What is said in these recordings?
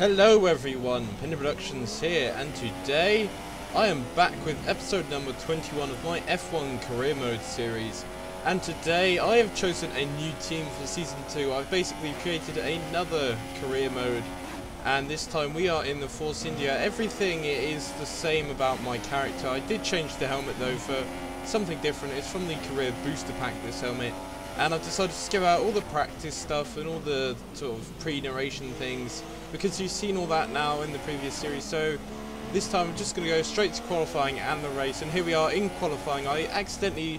Hello everyone, Pinder Productions here, and today I am back with episode number 21 of my F1 career mode series. And today I have chosen a new team for season 2. I've basically created another career mode, and this time we are in the Force India. Everything is the same about my character. I did change the helmet though for something different. It's from the career booster pack, this helmet. And I've decided to skip out all the practice stuff and all the sort of pre-narration things, because you've seen all that now in the previous series. So this time I'm just going to go straight to qualifying and the race. And here we are in qualifying. I accidentally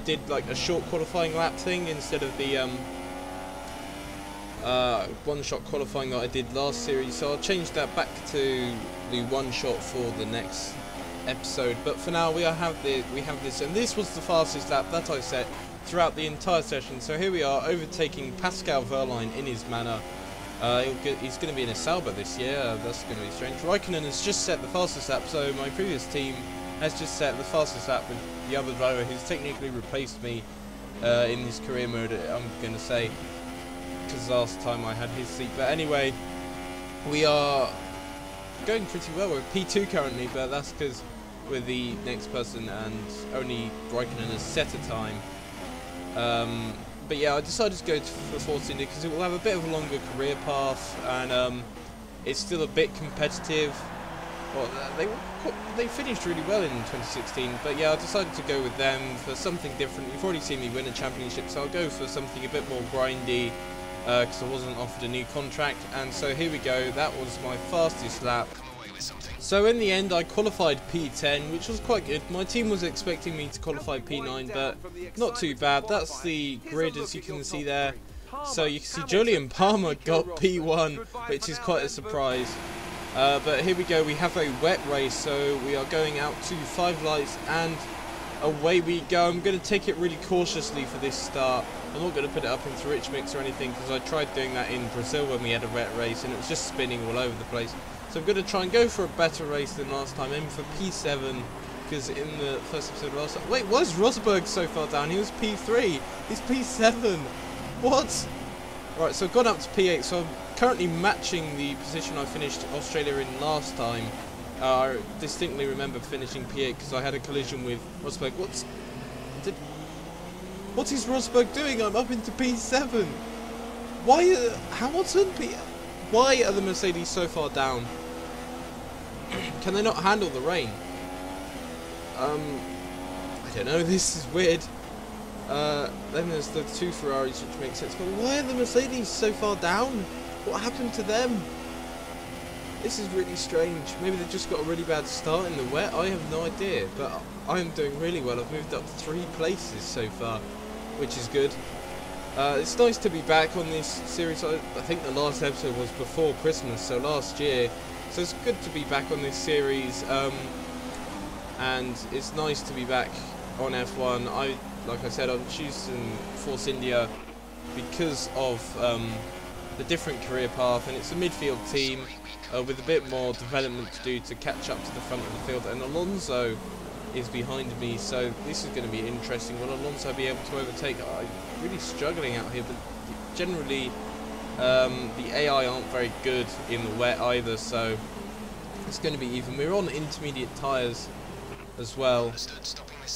did like a short qualifying lap thing instead of the one-shot qualifying that I did last series. So I'll change that back to the one-shot for the next episode. But for now we have this, and this was the fastest lap that I set throughout the entire session. So here we are, overtaking Pascal Wehrlein in his manner. He's going to be in a Sauber this year. That's going to be strange. Raikkonen has just set the fastest lap, so my previous team has just set the fastest lap with the other driver who's technically replaced me in this career mode, I'm going to say, because last time I had his seat. But anyway, we are going pretty well. We're P2 currently, but that's because we're the next person and only Raikkonen has set a time. But yeah, I decided to go for Force India because it will have a bit of a longer career path, and it's still a bit competitive. Well, they finished really well in 2016, but yeah, I decided to go with them for something different. You've already seen me win a championship, so I'll go for something a bit more grindy, because I wasn't offered a new contract. And so here we go, that was my fastest lap. So in the end I qualified P10, which was quite good. My team was expecting me to qualify P9, but not too bad. That's the grid, as you can see there. So you can see Julian Palmer got P1, which is quite a surprise. But here we go, we have a wet race, so we are going out to 5 lights and away we go. I'm going to take it really cautiously for this start. I'm not going to put it up into rich mix or anything, because I tried doing that in Brazil when we had a wet race and it was just spinning all over the place. So I'm going to try and go for a better race than last time, aim for P7, because in the first episode last time... Wait, why is Rosberg so far down? He was P3, he's P7, what? Right, so I've gone up to P8, so I'm currently matching the position I finished Australia in last time. I distinctly remember finishing P8 because I had a collision with Rosberg. What is Rosberg doing? I'm up into P7. Why, Hamilton? Why are the Mercedes so far down? Can they not handle the rain? I don't know, this is weird. Then there's the 2 Ferraris, which makes sense, but why are the Mercedes so far down? What happened to them? This is really strange. Maybe they just got a really bad start in the wet, I have no idea, but I am doing really well. I've moved up 3 places so far, which is good. It's nice to be back on this series. I think the last episode was before Christmas, so last year. So it's good to be back on this series, and it's nice to be back on F1. Like I said, I'm choosing Force India because of the different career path, and it's a midfield team with a bit more development to do to catch up to the front of the field. And Alonso is behind me, so this is going to be interesting. Will Alonso be able to overtake? I'm really struggling out here, but generally the AI aren't very good in the wet either, so it's going to be even. We're on intermediate tyres as well.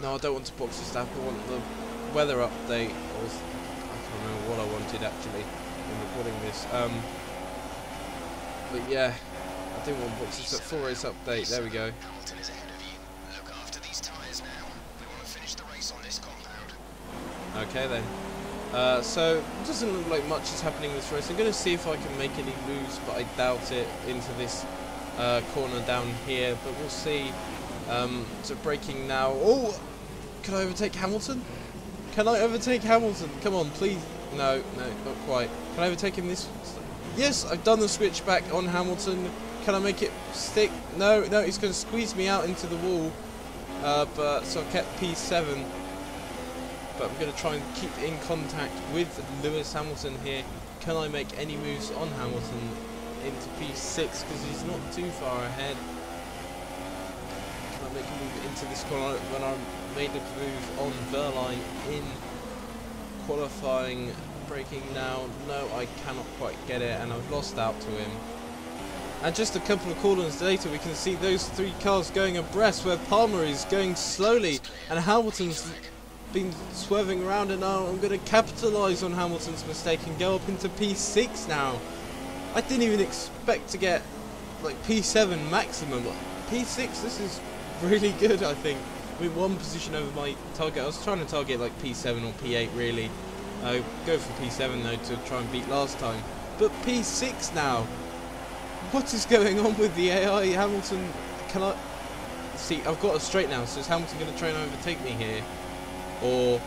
No, I don't want to box this lap. I want the weather update. I can't remember what I wanted actually in recording this. But yeah, I didn't want to box this. Full race update. There we go. Okay then. So it doesn't look like much is happening this race. I'm going to see if I can make any moves, but I doubt it, into this corner down here. But we'll see. So braking now. Oh, can I overtake Hamilton? Can I overtake Hamilton? Come on, please. No, not quite. Can I overtake him this? Yes, I've done the switch back on Hamilton. Can I make it stick? No, he's going to squeeze me out into the wall. But so I kept P7. But I'm going to try and keep in contact with Lewis Hamilton here. Can I make any moves on Hamilton into P6, because he's not too far ahead? Can I make a move into this corner when I made a move on Wehrlein in qualifying? Braking now. No, I cannot quite get it, and I've lost out to him. And just a couple of corners later we can see those three cars going abreast, where Palmer is going slowly and Hamilton's been swerving around, and now I'm going to capitalise on Hamilton's mistake and go up into P6 now. I didn't even expect to get like P7 maximum. P6, this is really good, I think. With one position over my target. I was trying to target like P7 or P8 really. Go for P7 though to try and beat last time. But P6 now. What is going on with the AI? Hamilton, can I... See, I've got a straight now, so is Hamilton going to try and overtake me here? Or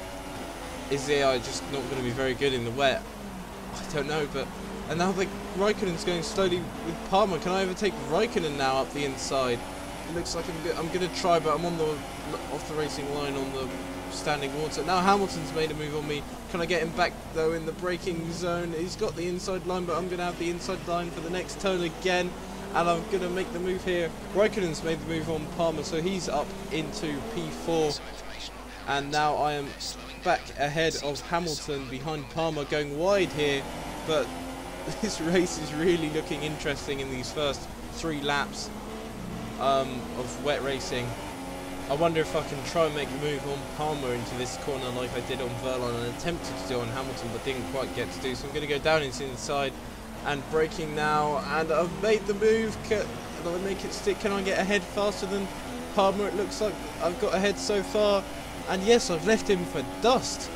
is the AI just not going to be very good in the wet? I don't know, but... And now the Raikkonen's going slowly with Palmer. Can I overtake Raikkonen now up the inside? It looks like I'm going to try, but I'm on the off the racing line on the standing water. Now Hamilton's made a move on me. Can I get him back though in the braking zone? He's got the inside line, but I'm going to have the inside line for the next turn again, and I'm going to make the move here. Raikkonen's made the move on Palmer, so he's up into P4, and now I am back ahead of Hamilton behind Palmer, going wide here. But this race is really looking interesting in these first 3 laps of wet racing. I wonder if I can try and make a move on Palmer into this corner like I did on Verline and attempted to do on Hamilton but didn't quite get to do. So I'm going to go down into the inside and braking now, and I've made the move. Can I make it stick? Can I get ahead faster than Palmer? It looks like I've got ahead so far, and yes, I've left him for dust.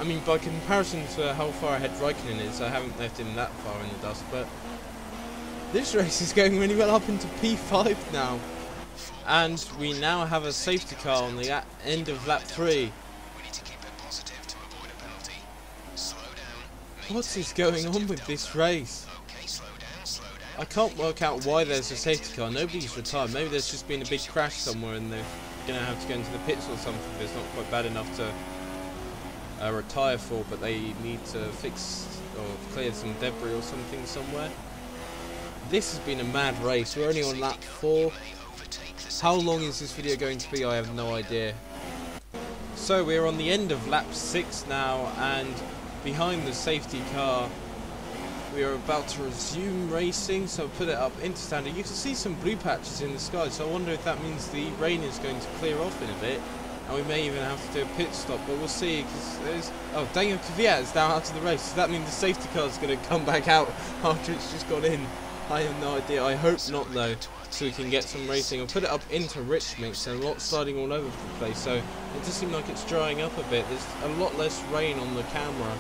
I mean, by comparison to how far ahead Raikkonen is, I haven't left him that far in the dust, but this race is going really well up into P5 now. And we now have a safety car on the end of lap 3. What is going on with this race? I can't work out why there's a safety car. Nobody's retired. Maybe there's just been a big crash somewhere and they're going to have to go into the pits or something. It's not quite bad enough to retire for, but they need to fix or clear some debris or something somewhere. This has been a mad race. We're only on lap 4. How long is this video going to be? I have no idea. So we're on the end of lap 6 now, and behind the safety car we are about to resume racing. So I'll put it up into standard. You can see some blue patches in the sky, so I wonder if that means the rain is going to clear off in a bit, and we may even have to do a pit stop, but we'll see, because there's... Oh, Daniel Kvyat is now out of the race. Does that mean the safety car is going to come back out after it's just gone in? I have no idea. I hope not though, so we can get some racing. I'll put it up into rich mix, and a lot sliding all over the place, so it does seem like it's drying up a bit. There's a lot less rain on the camera,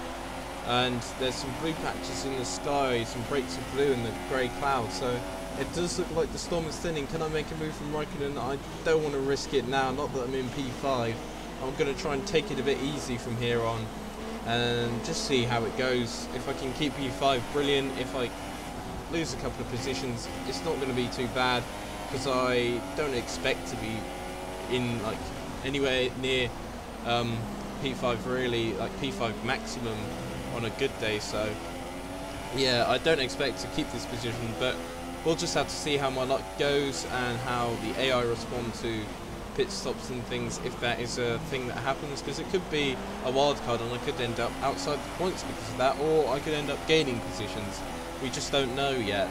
and there's some blue patches in the sky, some breaks of blue in the grey clouds, so it does look like the storm is thinning. Can I make a move from Raikkonen? I don't want to risk it now, not that I'm in P5. I'm going to try and take it a bit easy from here on and just see how it goes. If I can keep P5, brilliant. If I lose a couple of positions, it's not going to be too bad, because I don't expect to be in like anywhere near P5 really, like P5 maximum on a good day. So yeah, I don't expect to keep this position, but we'll just have to see how my luck goes and how the AI respond to pit stops and things, if that is a thing that happens, because it could be a wild card and I could end up outside the points because of that, or I could end up gaining positions. We just don't know yet.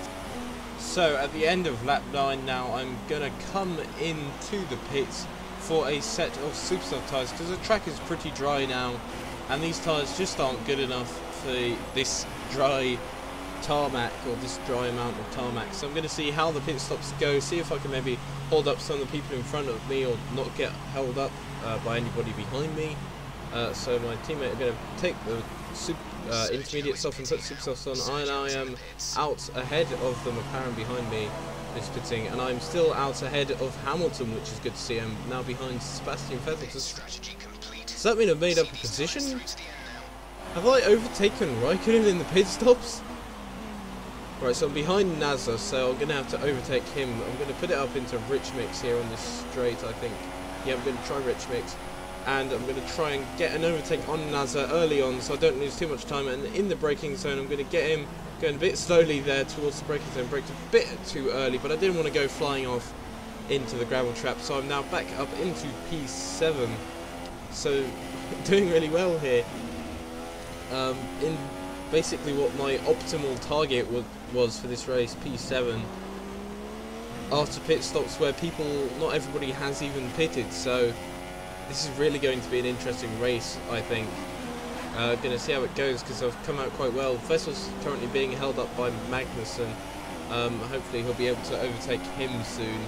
So at the end of lap 9 now, I'm going to come into the pits for a set of super soft tyres, because the track is pretty dry now and these tyres just aren't good enough for this dry tarmac, or this dry amount of tarmac. So I'm going to see how the pit stops go, see if I can maybe hold up some of the people in front of me or not get held up by anybody behind me. So my teammate are going to take the intermediates off and put super softs on, and I am out ahead of the McLaren behind me is pitting, and I'm still out ahead of Hamilton, which is good to see. I'm now behind Sebastian Vettel. Does that mean I've made up a position? Have I overtaken Raikkonen in the pit stops? Right, so I'm behind Nasser, so I'm going to have to overtake him. I'm going to put it up into rich mix here on this straight, I think. Yeah, I'm going to try rich mix. And I'm going to try and get an overtake on Nasser early on, so I don't lose too much time. And in the braking zone, I'm going to get him going a bit slowly there towards the braking zone. Braked a bit too early, but I didn't want to go flying off into the gravel trap, so I'm now back up into P7. So, doing really well here. In basically what my optimal target was for this race, P7. after pit stops where not everybody has even pitted, so this is really going to be an interesting race, I think. Going to see how it goes because I've come out quite well. Vettel's currently being held up by Magnussen. Hopefully he'll be able to overtake him soon.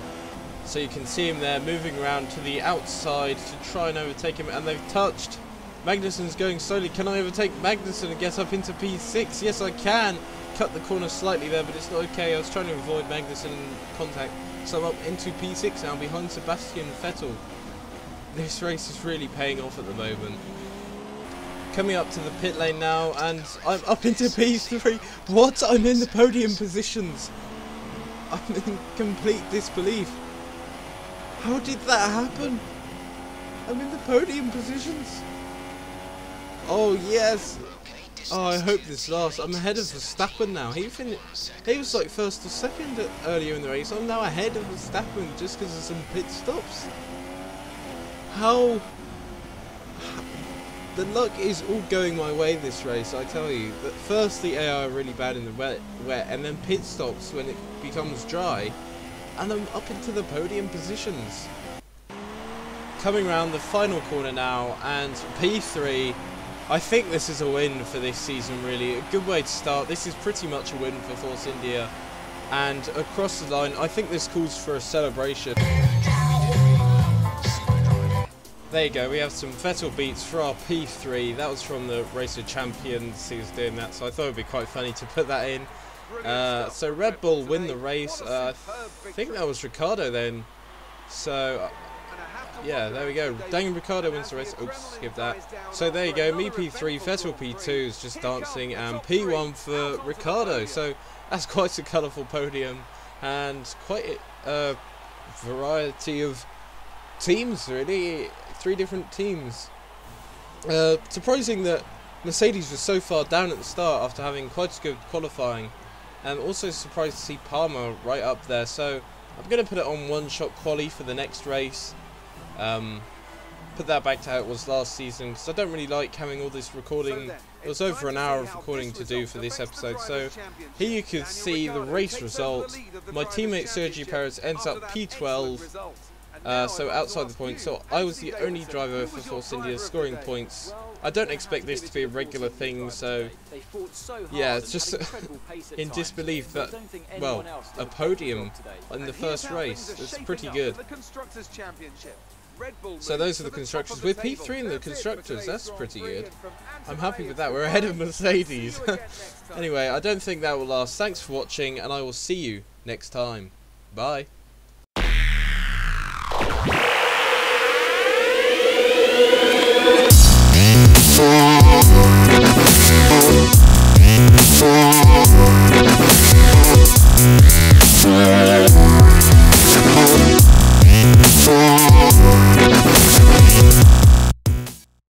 So you can see him there moving around to the outside to try and overtake him, and they've touched. Magnussen's going slowly. Can I overtake Magnussen and get up into P6? Yes, I can. Cut the corner slightly there, but it's not okay. I was trying to avoid Magnussen contact. So I'm up into P6 now behind Sebastian Vettel. This race is really paying off at the moment. Coming up to the pit lane now, and I'm up into P3. What? I'm in the podium positions. I'm in complete disbelief. How did that happen? I'm in the podium positions. Oh yes. Oh, I hope this lasts. I'm ahead of Verstappen now. He was like first or second earlier in the race. I'm now ahead of Verstappen just because of some pit stops. How? The luck is all going my way this race, I tell you. But first the AI are really bad in the wet, and then pit stops when it becomes dry, and I'm up into the podium positions. Coming around the final corner now, and P3. I think this is a win for this season, really. A good way to start. This is pretty much a win for Force India. And across the line, I think this calls for a celebration. There you go, we have some Vettel beats for our P3. That was from the Race of Champions, he was doing that, so I thought it would be quite funny to put that in. So Red Bull win the race. I think that was Ricciardo then. So yeah, there we go. Daniel Ricciardo wins the race. Oops, skip that. So there you go. Me P3, Vettel P2 is just dancing, and P1 for Ricciardo. So that's quite a colourful podium and quite a variety of teams, really. 3 different teams. Surprising that Mercedes was so far down at the start after having quite a good qualifying. Also surprised to see Palmer right up there. So I'm going to put it on one-shot quali for the next race. Put that back to how it was last season, because I don't really like having all this recording. It was over an hour of recording to do for this episode. So here you can see the race result. My teammate Sergio Perez ends up P12, so outside the points. So I was the only driver for Force India scoring points. I don't expect this to be a regular thing, so yeah, it's just in disbelief that, well, a podium in the first race. It's pretty good. So those are the constructors. With P3 in the constructors, that's pretty good. I'm happy with that. We're ahead of Mercedes. Anyway, I don't think that will last. Thanks for watching, and I will see you next time. Bye.